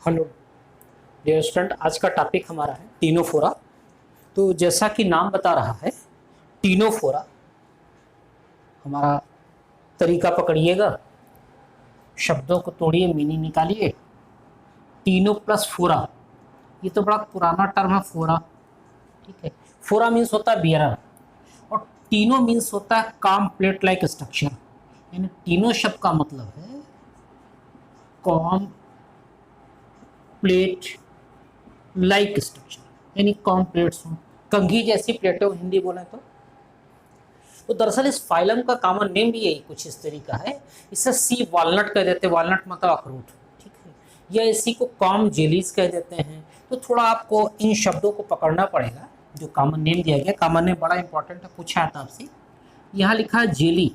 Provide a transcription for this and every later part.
Hello dear student, आज का topic हमारा है टीनोफोरा। तो जैसा कि नाम बता रहा है टीनोफोरा, हमारा तरीका पकड़िएगा, शब्दों को तोड़िए, मीनिंग निकालिए। टीनो प्लस फोरा, ये तो बड़ा पुराना टर्म है फोरा, ठीक है। फोरा मीन्स होता है बियरर और टीनो मीन्स होता है काम प्लेट लाइक स्ट्रक्चर। यानी टीनो शब्द का मतलब है कॉम प्लेट लाइक स्ट्रक्चर, यानी कॉम प्लेट्स हों, कंघी जैसी प्लेटें हो, हिंदी बोले तो दरअसल इस फाइलम का कॉमन नेम भी यही कुछ इस तरीका है। इसे सी वॉलनट कह देते हैं, वॉलनट मतलब अखरोट, ठीक है, या इसी को कॉम जेलीज कह देते हैं। तो थोड़ा आपको इन शब्दों को पकड़ना पड़ेगा जो कॉमन नेम दिया गया। कॉमन नेम बड़ा इंपॉर्टेंट है, पूछा था आपसे। यहाँ लिखा है जेली,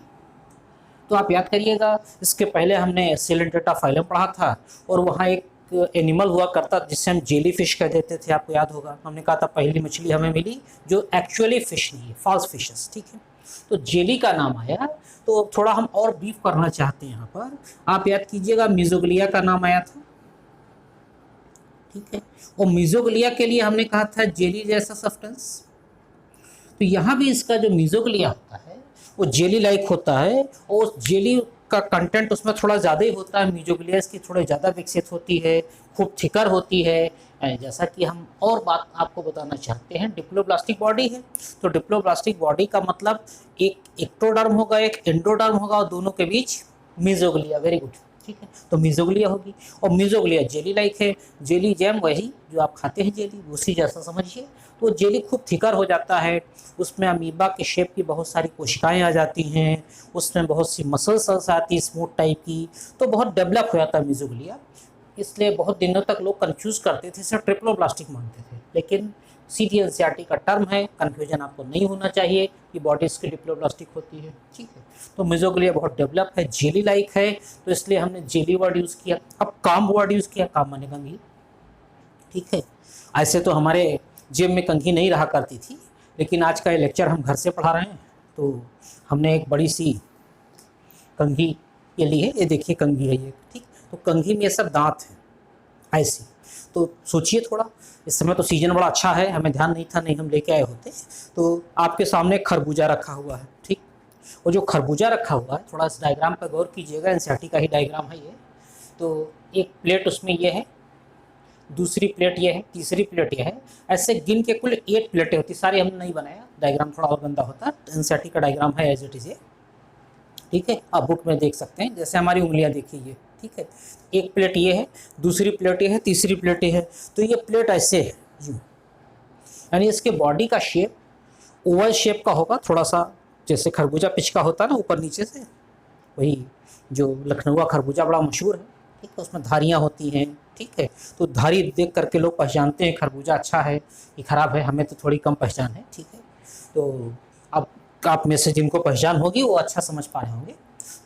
तो आप याद करिएगा, इसके पहले हमने सिलेंटेटा फाइलम पढ़ा था और वहाँ एक एनिमल हुआ करता जिससे हम जेली फिश कह देते थे, आपको याद होगा। हमने कहा था पहली मछली हमें मिली जो एक्चुअली फिश नहीं है, फॉल्स फिशेस, ठीक है। तो जेली का नाम आया। तो थोड़ा हम और ब्रीफ करना चाहते हैं यहाँ पर। आप याद कीजिएगा मिजोग्लिया का नाम आया था, ठीक है, और मिजोग्लिया के लिए हमने कहा था जेली जैसा सब्सटेंस। तो यहाँ भी इसका जो मिजोग्लिया होता है वो जेली लाइक होता है और उस जेली का कंटेंट उसमें थोड़ा ज़्यादा ही होता है। मिजोग्लिया इसकी थोड़ी ज़्यादा विकसित होती है, खूब थिकर होती है। जैसा कि हम और बात आपको बताना चाहते हैं, डिप्लोब्लास्टिक बॉडी है। तो डिप्लोब्लास्टिक बॉडी का मतलब एक एक्टोडर्म होगा, एक एंडोडर्म होगा और दोनों के बीच मिजोग्लिया, वेरी गुड, ठीक है। तो मिजोग्लिया होगी और मिजोग्लिया जेली लाइक है। जेली जैम वही जो आप खाते हैं जेली, उसी जैसा समझिए। तो जेली खूब थिकर हो जाता है, उसमें अमीबा के शेप की बहुत सारी कोशिकाएं आ जाती हैं, उसमें बहुत सी मसल सेल्स आती है स्मूथ टाइप की। तो बहुत डेवलप हो जाता है मिजोग्लिया। इसलिए बहुत दिनों तक लोग कंफ्यूज करते थे, इसे ट्रिप्लोब्लास्टिक मानते थे। लेकिन सीधी एनसीईआरटी का टर्म है, कंफ्यूजन आपको नहीं होना चाहिए कि बॉडी इसकी डिप्लोब्लास्टिक होती है, ठीक है। तो मिजोग्लिया बहुत डेवलप है, जेली लाइक है, तो इसलिए हमने जेली वर्ड यूज़ किया। अब काम वर्ड यूज़ किया, काम माने कंघी, ठीक है। ऐसे तो हमारे जेब में कंघी नहीं रहा करती थी, लेकिन आज का ये लेक्चर हम घर से पढ़ा रहे हैं तो हमने एक बड़ी सी कंघी ये ली है। ये देखिए कंघी है ये, ठीक। तो कंघी में ये सब दांत हैं ऐसी। तो सोचिए थोड़ा, इस समय तो सीजन बड़ा अच्छा है, हमें ध्यान नहीं था, नहीं हम लेके आए होते। तो आपके सामने खरबूजा रखा हुआ है, ठीक। और जो खरबूजा रखा हुआ है, थोड़ा इस डायग्राम पर गौर कीजिएगा, एनसीईआरटी का ही डायग्राम है ये। तो एक प्लेट उसमें ये है, दूसरी प्लेट ये है, तीसरी प्लेट ये है। ऐसे गिन के कुल 8 प्लेटें होती, सारी हमने नहीं बनाया, डायग्राम थोड़ा और गंदा होता है। एनसीईआरटी का डायग्राम है एज इट इज, ठीक है। आप बुक में देख सकते हैं, जैसे हमारी उंगलियां देखिए ये, ठीक है। एक प्लेट ये है, दूसरी प्लेट ये है, तीसरी प्लेट ये है। तो ये प्लेट ऐसे है यूँ, यानी इसके बॉडी का शेप ओवल शेप का होगा, थोड़ा सा जैसे खरबूजा पिच का होता है ना ऊपर नीचे से, वही जो लखनऊ खरबूजा बड़ा मशहूर है, ठीक है। उसमें धारियाँ होती हैं, ठीक है। तो धारी देख करके लोग पहचानते हैं खरबूजा अच्छा है कि खराब है, हमें तो थोड़ी कम पहचान है, ठीक है। तो अब आप में से जिनको पहचान होगी वो अच्छा समझ पा रहे होंगे।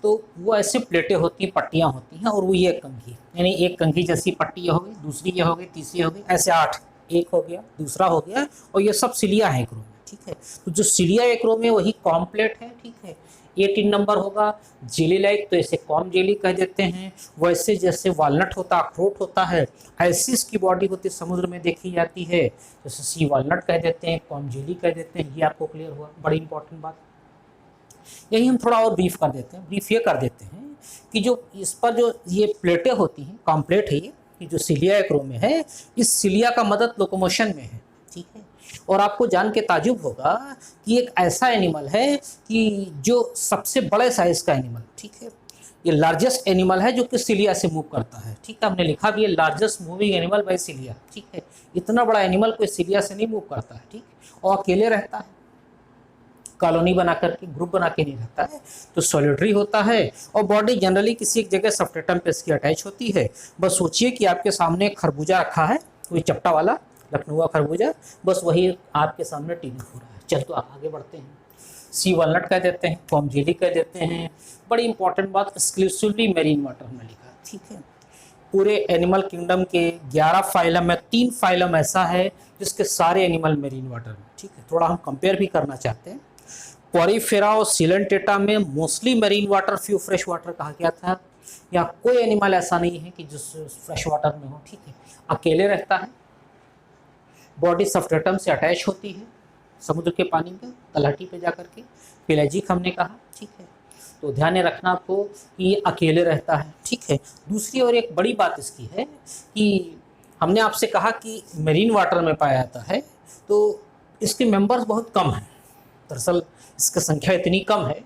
तो वो ऐसे प्लेटें होती हैं, पट्टियाँ होती हैं, और वो ये कंघी, यानी एक कंघी जैसी पट्टी ये हो गई, दूसरी ये हो गई, तीसरी हो गई, ऐसे 8, एक हो गया, दूसरा हो गया, और ये सब सिलिया है एक रो में, ठीक है। तो जो सिलिया एक रो में वही कॉम्प्लेट है, ठीक है। 18 नंबर होगा। जेली लाइक तो इसे कॉम जेली कह देते हैं। वैसे जैसे वालनट होता, अखरोट होता है, ऐसी इसकी बॉडी होती, समुद्र में देखी जाती है, जैसे सी वालनट कह देते हैं, कॉम जेली कह देते हैं। ये आपको क्लियर हुआ, बड़ी इंपॉर्टेंट बात। यही हम थोड़ा और ब्रीफ कर देते हैं। ब्रीफ ये कर देते हैं कि जो इस पर जो ये प्लेटें होती हैं, कॉम्प्लेट है ये जो सिलिया एक रो में है, इस सिलिया का मदद लोकोमोशन में है, ठीक है। और आपको जान के ताजुब होगा कि एक ऐसा एनिमल है कि जो सबसे बड़े साइज का एनिमल, ठीक है, ये लार्जेस्ट एनिमल है जो कि सिलिया से मूव करता है, ठीक है। हमने लिखा भी है largest moving animal by cilia, ठीक है। इतना बड़ा एनिमल कोई सिलिया से नहीं मूव करता है, ठीक, और अकेले रहता है, कॉलोनी बना करके, ग्रुप बना के नहीं रहता है। तो सॉलिटरी होता है और बॉडी जनरली किसी एक जगह सब्सट्रेटम पे इसकी अटैच होती है। बस सोचिए कि आपके सामने एक खरबूजा रखा है, कोई चपटा वाला लखनऊ खरबूजा, बस वही आपके सामने टीनोफोरा है। चल तो आगे बढ़ते हैं। सी वालनट कह देते हैं, कॉम जेली कह देते हैं। बड़ी इंपॉर्टेंट बात, एक्सक्लूसिवली मेरीन वाटर में लिखा, ठीक है। पूरे एनिमल किंगडम के 11 फाइलम में 3 फाइलम ऐसा है जिसके सारे एनिमल मेरीन वाटर में, ठीक है। थोड़ा हम कंपेयर भी करना चाहते हैं। पोरीफेरा और सिलेंटेटा में mostly marine water, few fresh water कहा गया था। यहाँ कोई एनिमल ऐसा नहीं है कि जिस फ्रेश वाटर में हो, ठीक है, अकेले रहता है, बॉडी सब्स्ट्रेटम से अटैच होती है समुद्र के पानी में तलहटी पे जाकर के, पेलाजिक हमने कहा, ठीक है। तो ध्यान में रखना आपको कि ये अकेले रहता है, ठीक है। दूसरी और एक बड़ी बात इसकी है कि हमने आपसे कहा कि मरीन वाटर में पाया जाता है, तो इसके मेंबर्स बहुत कम हैं। दरअसल इसकी संख्या इतनी कम है,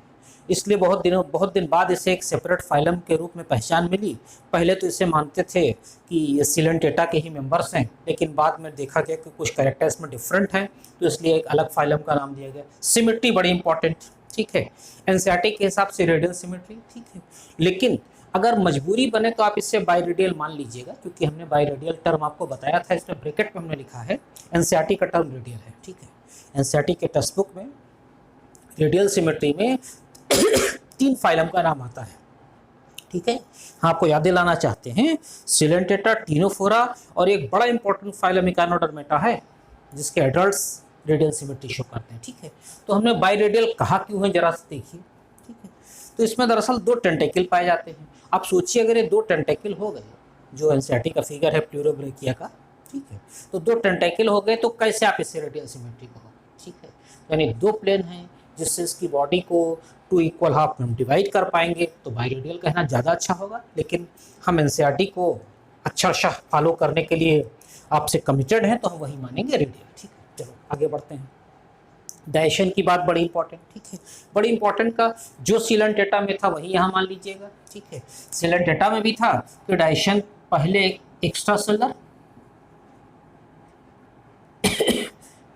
इसलिए बहुत दिन बाद इसे एक सेपरेट फाइलम के रूप में पहचान मिली। पहले तो इसे मानते थे कि ये सिलेंटेटा के ही मेंबर्स हैं, लेकिन बाद में देखा गया कि कुछ कैरेक्टर्स में डिफरेंट हैं, तो इसलिए एक अलग फाइलम का नाम दिया गया। सिमेट्री बड़ी इंपॉर्टेंट, ठीक है, एनसीईआरटी के हिसाब से रेडियल सिमेट्री, ठीक है। लेकिन अगर मजबूरी बने तो आप इसे बायरेडियल मान लीजिएगा, क्योंकि हमने बायरेडियल टर्म आपको बताया था, इसमें ब्रैकेट में हमने लिखा है एनसीईआरटी का टर्म रेडियल है, ठीक है। एनसीईआरटी के टेक्स्ट बुक में रेडियल सिमेट्री में 3 फाइलम का नाम आता है, ठीक है। हाँ, आपको याद दिलाना चाहते हैं, सिलेंटेटा, टीनोफोरा और एक बड़ा इंपॉर्टेंट फाइलम इकानोडर्मेटा है जिसके एडल्ट्स रेडियल सिमेट्री शो करते हैं, ठीक है। तो हमने बायरेडियल कहा क्यों है, जरा से देखिए, ठीक है। तो इसमें दरअसल 2 टेंटेकल पाए जाते हैं। आप सोचिए अगर ये 2 टेंटेकल हो गए, जो एनसीईआरटी का फिगर है प्लूरोब्रेकिया का, ठीक है, तो 2 टेंटेकल हो गए, तो कैसे आप इसे रेडियल सिमेट्री कहो, ठीक है। यानी 2 प्लेन हैं जिससे इसकी बॉडी को 2 इक्वल हाफ में हम डिवाइड कर पाएंगे, तो बायरेडियल कहना ज़्यादा अच्छा होगा। लेकिन हम एनसीईआरटी को अच्छा फॉलो करने के लिए आपसे कमिटेड हैं, तो हम वही मानेंगे, रेडियल, ठीक है। चलो आगे बढ़ते हैं। डायशन की बात बड़ी इंपॉर्टेंट, ठीक है, बड़ी इंपॉर्टेंट का जो सिलेंटेटा में था वही यहाँ मान लीजिएगा, ठीक है। सिलेंटेटा में भी था तो डायशन पहले एक्स्ट्रा सेलर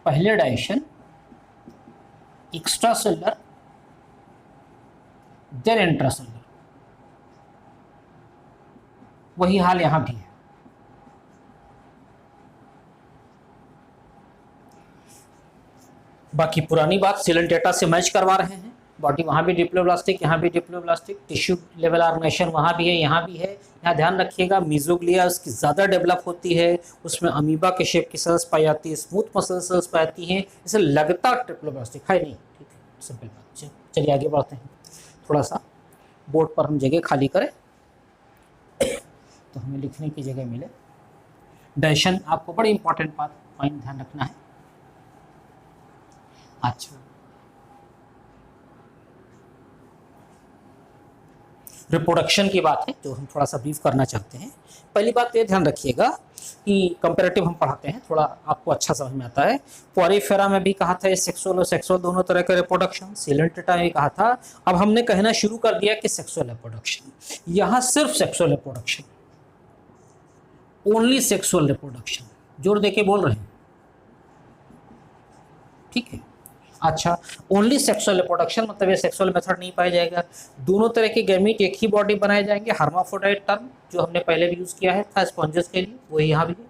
पहले डायशन एक्स्ट्रा सेलर देन इंट्रासेलर, वही हाल यहां भी है। बाकी पुरानी बात सिलेंटेटा से मैच करवा रहे हैं, बॉडी वहां भी डिप्लोब्लास्टिक, यहाँ भी डिप्लोब्लास्टिक, टिश्यू लेवल ऑर्गेनाइजेशन वहां भी है, यहाँ भी है। यहाँ ध्यान रखिएगा, मीजोग्लिया उसकी ज़्यादा डेवलप होती है, उसमें अमीबा के शेप की सेल्स पाई जाती है, स्मूथ मसल सेल्स पाई जाती हैं, इसे लगता डिप्लोब्लास्टिक है नहीं, ठीक है, सिंपल बात। चलिए आगे बढ़ते हैं, थोड़ा सा बोर्ड पर हम जगह खाली करें तो हमें लिखने की जगह मिले। डायशन आपको बड़ी इंपॉर्टेंट बात पॉइंट ध्यान रखना है। अच्छा, रिप्रोडक्शन की बात है जो हम थोड़ा सा ब्रीफ करना चाहते हैं। पहली बात ये ध्यान रखिएगा कि कंपैरेटिव हम पढ़ाते हैं, थोड़ा आपको अच्छा समझ में आता है। पोरिफेरा में भी कहा था सेक्सुअल और सेक्सुअल दोनों तरह का रिप्रोडक्शन, सिलेंटेटा में भी कहा था। अब हमने कहना शुरू कर दिया कि सेक्सुअल रिप्रोडक्शन, यहाँ सिर्फ sexual reproduction, only sexual reproduction, जोर देके बोल रहे हैं, ठीक है। अच्छा, ओनली सेक्सुअल रिप्रोडक्शन मतलब ये सेक्सुअल मेथड नहीं पाया जाएगा, दोनों तरह के गैमीट एक ही बॉडी बनाए जाएंगे। हर्माफ्रोडाइट टर्म जो हमने पहले भी यूज़ किया है था स्पॉन्जेस के लिए, वही यहाँ भी है,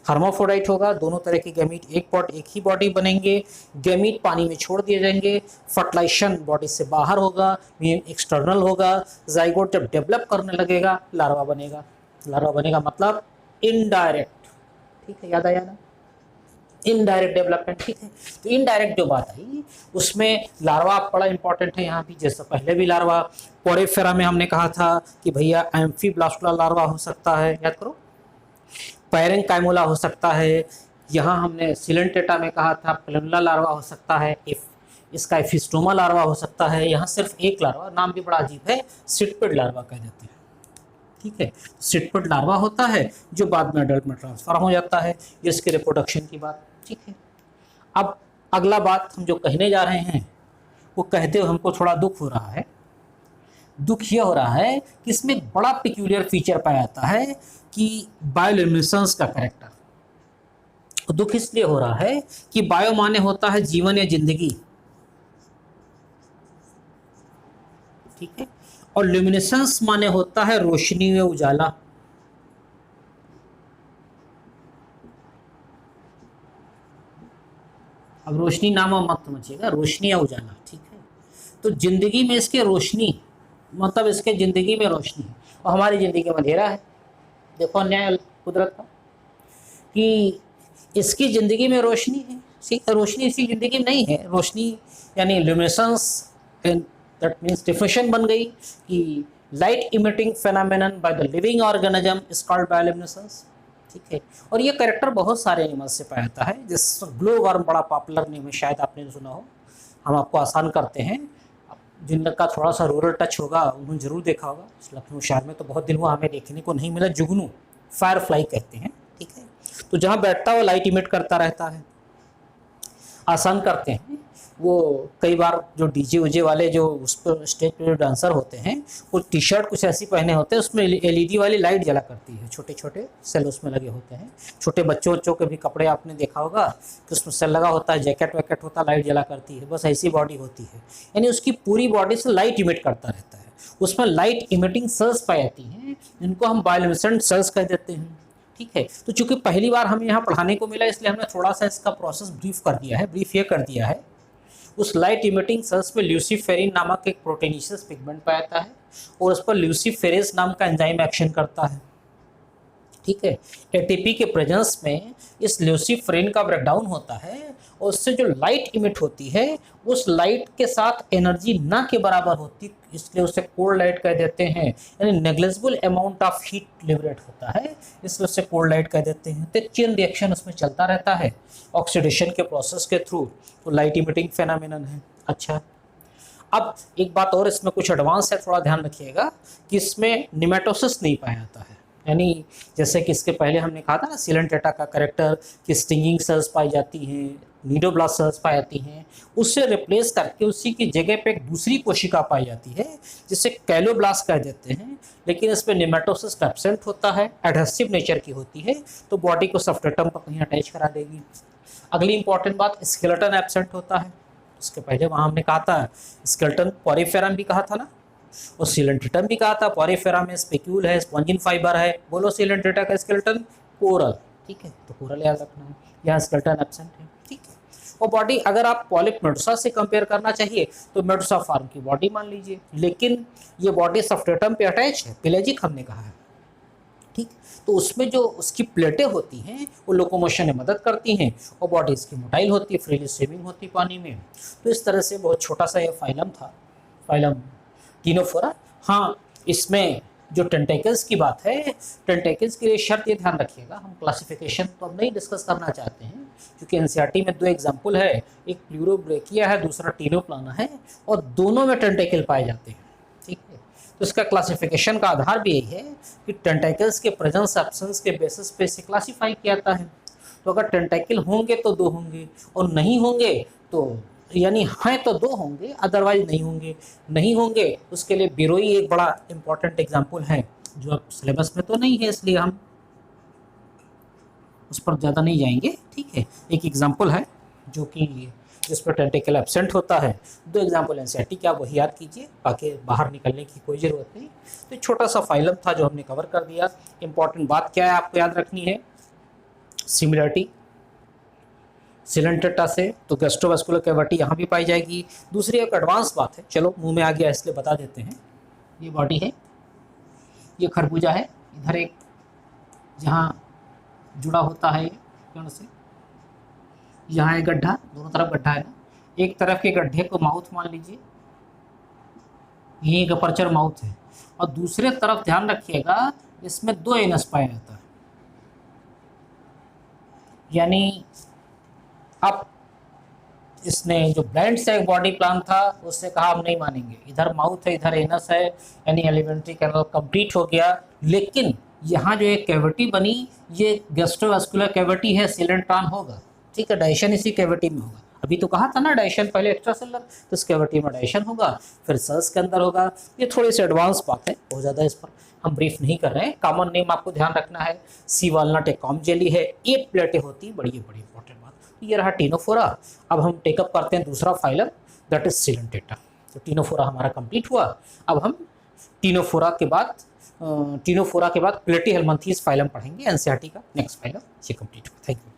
हर्माफ्रोडाइट होगा, दोनों तरह के गैमीट एक ही बॉडी बनेंगे, गैमीट पानी में छोड़ दिए जाएंगे, फर्टिलाइजेशन बॉडी से बाहर होगा, एक्सटर्नल होगा, जाइगोट जब डेवलप करने लगेगा लार्वा बनेगा। लार्वा बनेगा मतलब इनडायरेक्ट, ठीक है, याद आया ना, इनडायरेक्ट डेवलपमेंट, ठीक है। तो इनडायरेक्ट जो बात आई उसमें लार्वा बड़ा इंपॉर्टेंट है यहाँ भी, जैसे पहले भी लार्वा पोरिफेरा में हमने कहा था कि भैया एम्फीब्लास्टुला लार्वा हो सकता है, याद करो, पैरेंकाइमोला हो सकता है, यहाँ हमने सिलेंटेटा में कहा था प्लेनुला लार्वा हो सकता है, इसका एफिस्टोमा लार्वा हो सकता है। यहाँ सिर्फ एक लार्वा, नाम भी बड़ा अजीब है, सिटपिड लार्वा कह देते हैं, ठीक है। सिटपिड लार्वा होता है जो बाद में एडल्ट में ट्रांसफर हो जाता है, ये इसके रिप्रोडक्शन की बात, ठीक है। अब अगला बात हम जो कहने जा रहे हैं वो कहते हुए हमको थोड़ा दुख हो रहा है। दुख यह हो रहा है कि इसमें एक बड़ा पिक्यूलियर फीचर पाया जाता है कि बायोल्यूमिनेसेंस का कैरेक्टर। दुख इसलिए हो रहा है कि बायो माने होता है जीवन या जिंदगी, ठीक है, और ल्यूमिनेसेंस माने होता है रोशनी व उजाला। अब रोशनी नाम मत समझिएगा, रोशनी या उजाला, ठीक है। तो जिंदगी में इसके रोशनी मतलब इसके जिंदगी में रोशनी है और हमारी जिंदगी में अंधेरा है। देखो अन्याय कुदरत का कि इसकी ज़िंदगी में रोशनी है, ठीक है, रोशनी इसकी ज़िंदगी में नहीं है। रोशनी यानी ल्यूमिनेसेंस, दैट मीन्स डिफिनेशन बन गई कि light emitting phenomenon by the living organism is called bioluminescence. ठीक है, और ये कैरेक्टर बहुत सारे एनिमल्स से पाया जाता है। जिस ग्लो वर्म बड़ा पॉपुलर नेम है, शायद आपने सुना हो। हम आपको आसान करते हैं, जिनका थोड़ा सा रूरल टच होगा उन्होंने जरूर देखा होगा। लखनऊ शहर में तो बहुत दिन हुआ हमें देखने को नहीं मिला। जुगनू, फायर फ्लाई कहते हैं। ठीक है, तो जहाँ बैठता है वो लाइट इमिट करता रहता है। आसान करते हैं, वो कई बार जो डीजे उजे वाले जो उस पर स्टेज पे जो डांसर होते हैं वो टी शर्ट कुछ ऐसी पहने होते हैं, उसमें एलईडी वाली लाइट जला करती है। छोटे छोटे सेल उसमें लगे होते हैं। छोटे बच्चों के भी कपड़े आपने देखा होगा कि उसमें सेल लगा होता है, जैकेट वैकेट होता है, लाइट जला करती है। बस ऐसी बॉडी होती है, यानी उसकी पूरी बॉडी से लाइट इमिट करता रहता है। उसमें लाइट इमिटिंग सेल्स पाई जाती हैं, जिनको हम बायोल्यूमिनेसेंट सेल्स कह देते हैं। ठीक है, तो चूंकि पहली बार हमें यहाँ पढ़ाने को मिला, इसलिए हमने थोड़ा सा इसका प्रोसेस ब्रीफ कर दिया है। ब्रीफ ये कर दिया है, उस लाइट इमिटिंग सेल्स में ल्यूसीफेरिन नामक एक प्रोटीनीशियस पिगमेंट पाया जाता है और उस पर ल्यूसीफेरेज नाम का एंजाइम एक्शन करता है। ठीक है, एटीपी के प्रेजेंस में इस ल्यूसीफेरिन का ब्रेकडाउन होता है और उससे जो लाइट इमिट होती है उस लाइट के साथ एनर्जी ना के बराबर होती, इसलिए उसे कोल्ड लाइट कह देते हैं। यानी negligible amount of heat liberate होता है, इसलिए उसे कोल्ड लाइट कह देते हैं। तो चेन रिएक्शन उसमें चलता रहता है ऑक्सीडेशन के प्रोसेस के थ्रू, तो लाइट इमिटिंग फेनोमेनन है। अच्छा, अब एक बात और इसमें कुछ एडवांस है, थोड़ा ध्यान रखिएगा कि इसमें निमेटोसिस नहीं पाया जाता है। यानी जैसे कि इसके पहले हमने कहा था ना सिलेंटेटा का कैरेक्टर कि स्टिंगिंग सेल्स पाई जाती हैं, नीडोब्लास्ट सेल्स पाई जाती हैं, उससे रिप्लेस करके उसी की जगह पे एक दूसरी कोशिका पाई जाती है जिसे कैलोब्लास्ट कह देते हैं। लेकिन इसमें निमेटोसिस एब्सेंट होता है, एडहेसिव नेचर की होती है, तो बॉडी को सब्सट्रेटम पर कहीं अटैच करा देगी। अगली इंपॉर्टेंट बात, स्केलेटन एब्सेंट होता है। उसके पहले वहाँ हमने कहा था स्केलेटन, पॉरीफेरम भी कहा था ना, और सिलेंट्रेटम भी कहा था। पॉरीफेरा में स्पेक्यूल है, स्पॉन्जिन फाइबर है। बोलो सिलेंट्रेटा का स्केलेटन कोरल। ठीक है, तो कोरल याद रखना है, यहाँ स्केलेटन एब्सेंट है। ठीक है, और बॉडी अगर आप पॉलिप मेडुसा से कंपेयर करना चाहिए तो मेडुसा फार्म की बॉडी मान लीजिए, लेकिन ये बॉडी सब्सट्रेटम पे अटैच है, पेलेजिक हमने कहा है। ठीक, तो उसमें जो उसकी प्लेटें होती हैं वो लोकोमोशन में मदद करती हैं और बॉडी इसकी मोटाइल होती है, फ्रीली स्विमिंग होती है पानी में। तो इस तरह से बहुत छोटा सा ये फाइलम था, फाइलम टीनोफोरा। हाँ, इसमें जो टेंटेकल्स की बात है, टेंटेकल्स के लिए शर्त ये ध्यान रखिएगा, हम क्लासिफिकेशन तो अब नहीं डिस्कस करना चाहते हैं क्योंकि एनसीईआरटी में 2 एग्जाम्पल है, एक प्लूरोब्रेकिया है, दूसरा टीनोप्लाना है, और दोनों में टेंटेकल पाए जाते हैं। ठीक है, तो इसका क्लासिफिकेशन का आधार भी यही है कि टेंटेकल्स के प्रेजेंस एब्सेंस के बेसिस पे इसे क्लासीफाई किया जाता है। तो अगर टेंटेकल होंगे तो 2 होंगे और नहीं होंगे तो, यानी हैं तो 2 होंगे, अदरवाइज नहीं होंगे। नहीं होंगे उसके लिए बिरोई एक बड़ा इंपॉर्टेंट एग्जाम्पल है जो अब सिलेबस में तो नहीं है, इसलिए हम उस पर ज़्यादा नहीं जाएंगे। ठीक है, एक एग्जाम्पल है जो कि जिस पर टेंटेकल एब्सेंट होता है। 2 एग्जाम्पल एनसीईआरटी के, आप वही याद कीजिए, बाकी बाहर निकलने की कोई ज़रूरत नहीं। तो छोटा सा फाइलम था जो हमने कवर कर दिया। इंपॉर्टेंट बात क्या है आपको याद रखनी है, सिमिलरिटी सिलेंट्रेटा से, तो गैस्ट्रोवास्कुलर कैविटी यहाँ भी पाई जाएगी। दूसरी एक एडवांस बात है, चलो मुंह में आ गया इसलिए बता देते हैं। ये बॉडी है, ये खरबूजा है, इधर एक जहाँ जुड़ा होता है पेड़ से, यहाँ एक गड्ढा, दोनों तरफ गड्ढा है ना। एक तरफ के गड्ढे को माउथ मान लीजिए, यही एक अपर्चर माउथ है, और दूसरे तरफ ध्यान रखिएगा इसमें 2 एनस पाया जाता है। यानी अब इसने जो ब्लाइंड से एक बॉडी प्लान था उससे कहा हम नहीं मानेंगे, इधर माउथ है इधर एनस है, यानी एलिमेंट्री कैनल कंप्लीट हो गया। लेकिन यहाँ जो एक कैविटी बनी ये गैस्ट्रोवास्कुलर कैविटी है, सिलेंट्रॉन होगा। ठीक है, डाइजेशन इसी कैविटी में होगा। अभी तो कहा था ना डाइजेशन पहले एक्स्ट्रा सेलर, तो इस कैविटी में डाइजेशन होगा, फिर सेल्स के अंदर होगा। ये थोड़ी सी एडवांस बात है, बहुत ज़्यादा इस पर हम ब्रीफ नहीं कर रहे हैं। कॉमन नेम आपको ध्यान रखना है, सी वालनट एक कॉम जेली है, 8 प्लेटें होती, बड़ी इंपॉर्टेंट बात। ये रहा टीनोफोरा। अब हम टेकअप करते हैं दूसरा फाइलम, दैट इज सिलेंटेटा। तो टीनोफोरा हमारा कंप्लीट हुआ। अब हम टीनोफोरा के बाद प्लेटीहेलमिन्थेस फाइलम पढ़ेंगे, एनसीईआरटी का नेक्स्ट फाइलम। ये कंप्लीट हुआ। Thank you.